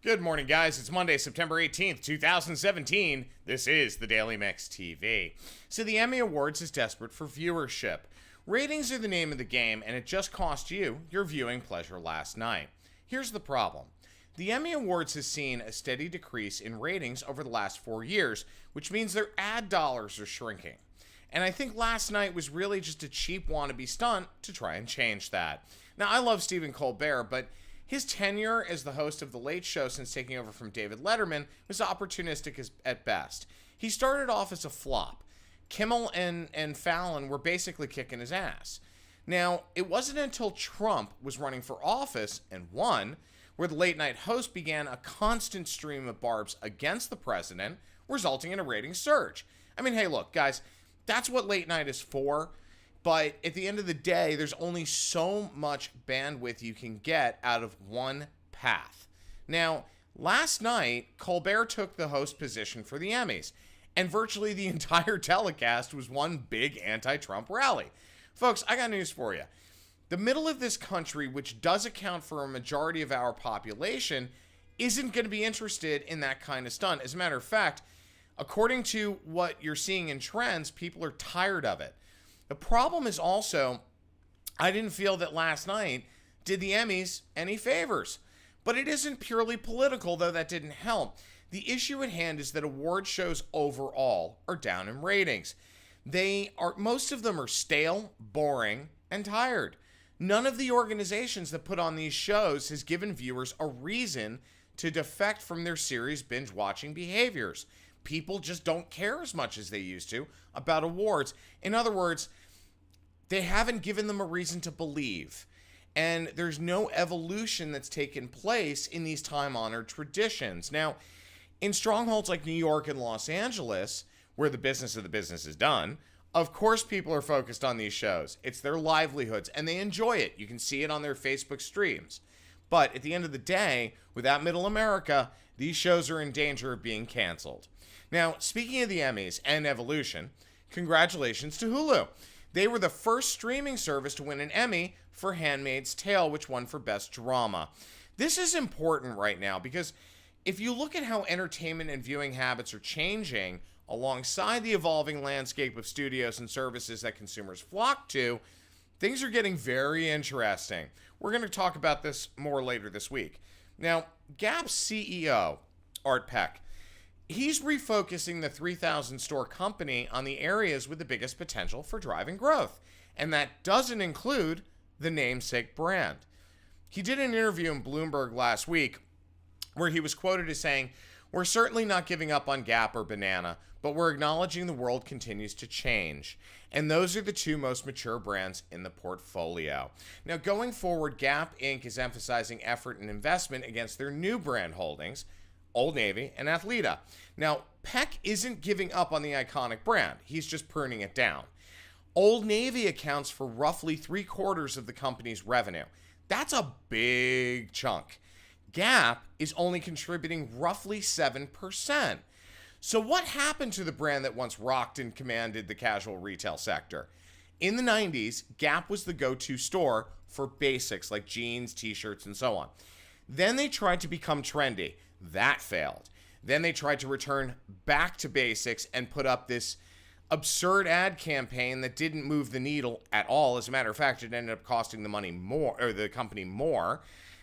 Good morning, guys. It's Monday, September 18th, 2017. This is the Daily Mix TV. So the Emmy Awards is desperate for viewership. Ratings are the name of the game, and it just cost you your viewing pleasure last night. Here's the problem. The Emmy Awards has seen a steady decrease in ratings over the last 4 years, which means their ad dollars are shrinking. And I think last night was really just a cheap wannabe stunt to try and change that. Now, I love Stephen Colbert, but his tenure as the host of The Late Show since taking over from David Letterman was opportunistic at best. He started off as a flop. Kimmel and Fallon were basically kicking his ass. Now, it wasn't until Trump was running for office and won, where the late night host began a constant stream of barbs against the president, resulting in a ratings surge. I mean, hey, look, guys, that's what late night is for. But at the end of the day, there's only so much bandwidth you can get out of one path. Now, last night, Colbert took the host position for the Emmys, and virtually the entire telecast was one big anti-Trump rally. Folks, I got news for you. The middle of this country, which does account for a majority of our population, isn't going to be interested in that kind of stunt. As a matter of fact, according to what you're seeing in trends, people are tired of it. The problem is also, I didn't feel that last night did the Emmys any favors. But it isn't purely political, though that didn't help. The issue at hand is that award shows overall are down in ratings. Most of them are stale, boring, and tired. None of the organizations that put on these shows has given viewers a reason to defect from their series binge-watching behaviors. People just don't care as much as they used to about awards. In other words, they haven't given them a reason to believe. And there's no evolution that's taken place in these time-honored traditions. Now, in strongholds like New York and Los Angeles, where the business of the business is done, of course people are focused on these shows. It's their livelihoods, and they enjoy it. You can see it on their Facebook streams. But at the end of the day, without Middle America, these shows are in danger of being canceled. Now, speaking of the Emmys and evolution, congratulations to Hulu. They were the first streaming service to win an Emmy for Handmaid's Tale, which won for Best Drama. This is important right now because if you look at how entertainment and viewing habits are changing alongside the evolving landscape of studios and services that consumers flock to, things are getting very interesting. We're going to talk about this more later this week. Now, Gap's CEO, Art Peck, he's refocusing the 3,000 store company on the areas with the biggest potential for driving growth. And that doesn't include the namesake brand. He did an interview in Bloomberg last week where he was quoted as saying, "We're certainly not giving up on Gap or Banana, but we're acknowledging the world continues to change. And those are the two most mature brands in the portfolio." Now, going forward, Gap Inc. is emphasizing effort and investment against their new brand holdings, Old Navy and Athleta. Now, Peck isn't giving up on the iconic brand. He's just pruning it down. Old Navy accounts for roughly 3/4 of the company's revenue. That's a big chunk. Gap is only contributing roughly 7%. So what happened to the brand that once rocked and commanded the casual retail sector? In the 90s, Gap was the go-to store for basics like jeans, t-shirts, and so on. Then they tried to become trendy. That failed. Then they tried to return back to basics and put up this absurd ad campaign that didn't move the needle at all. As a matter of fact, it ended up costing the company more.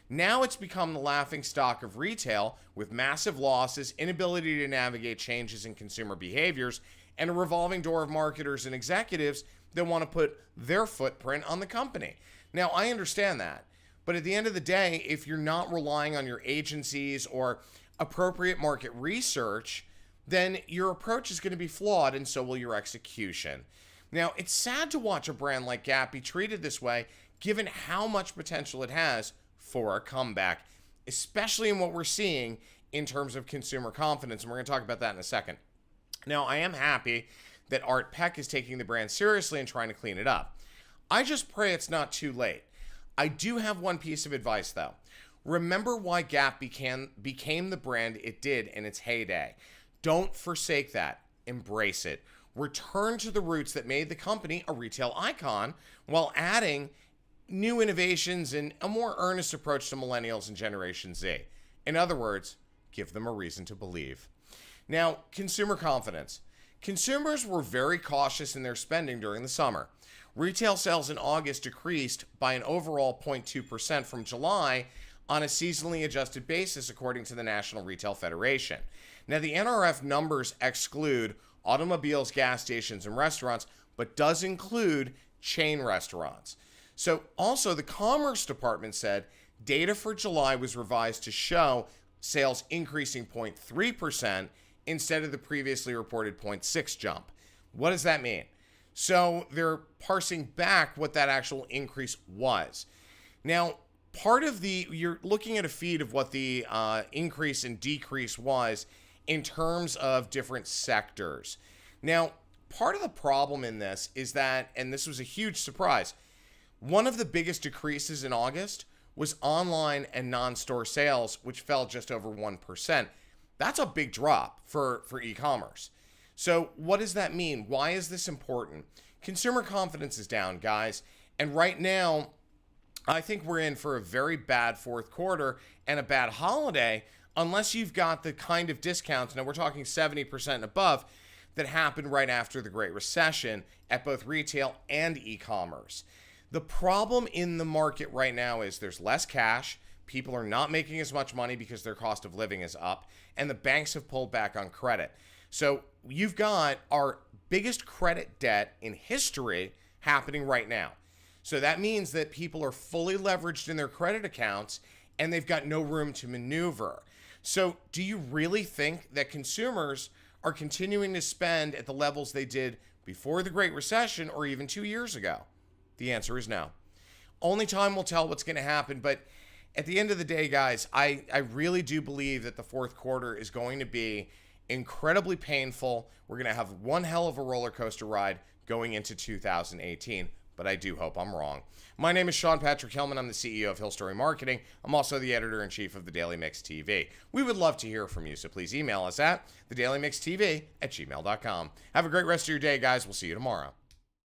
Now it's become the laughingstock of retail with massive losses, inability to navigate changes in consumer behaviors, and a revolving door of marketers and executives that want to put their footprint on the company. Now, I understand that. But at the end of the day, if you're not relying on your agencies or appropriate market research, then your approach is going to be flawed, and so will your execution. Now, it's sad to watch a brand like Gap be treated this way, given how much potential it has for a comeback, especially in what we're seeing in terms of consumer confidence, and we're going to talk about that in a second. Now, I am happy that Art Peck is taking the brand seriously and trying to clean it up. I just pray it's not too late. I do have one piece of advice, though. Remember why Gap became the brand it did in its heyday. Don't forsake that. Embrace it. Return to the roots that made the company a retail icon while adding new innovations and a more earnest approach to millennials and Generation Z. In other words, give them a reason to believe. Now, consumer confidence. Consumers were very cautious in their spending during the summer. Retail sales in August decreased by an overall 0.2% from July on a seasonally adjusted basis, according to the National Retail Federation. Now, the NRF numbers exclude automobiles, gas stations, and restaurants, but does include chain restaurants. So, also, the Commerce Department said data for July was revised to show sales increasing 0.3% instead of the previously reported 0.6 jump. What does that mean? So they're parsing back what that actual increase was. Now, you're looking at a feed of what the increase and decrease was in terms of different sectors. Now, part of the problem in this is that, and this was a huge surprise, one of the biggest decreases in August was online and non-store sales, which fell just over 1%. That's a big drop for e-commerce. So what does that mean? Why is this important? Consumer confidence is down, guys. And right now, I think we're in for a very bad fourth quarter and a bad holiday unless you've got the kind of discounts, now we're talking 70% and above, that happened right after the Great Recession at both retail and e-commerce. The problem in the market right now is there's less cash, people are not making as much money because their cost of living is up, and the banks have pulled back on credit. So you've got our biggest credit debt in history happening right now. So that means that people are fully leveraged in their credit accounts and they've got no room to maneuver. So do you really think that consumers are continuing to spend at the levels they did before the Great Recession or even 2 years ago? The answer is no. Only time will tell what's going to happen, but at the end of the day, guys, I really do believe that the fourth quarter is going to be incredibly painful. We're going to have one hell of a roller coaster ride going into 2018, but I do hope I'm wrong. My name is Sean Patrick Hillman. I'm the CEO of Hill Story Marketing. I'm also the editor-in-chief of The Daily Mix TV. We would love to hear from you, so please email us at thedailymixtv@gmail.com. Have a great rest of your day, guys. We'll see you tomorrow.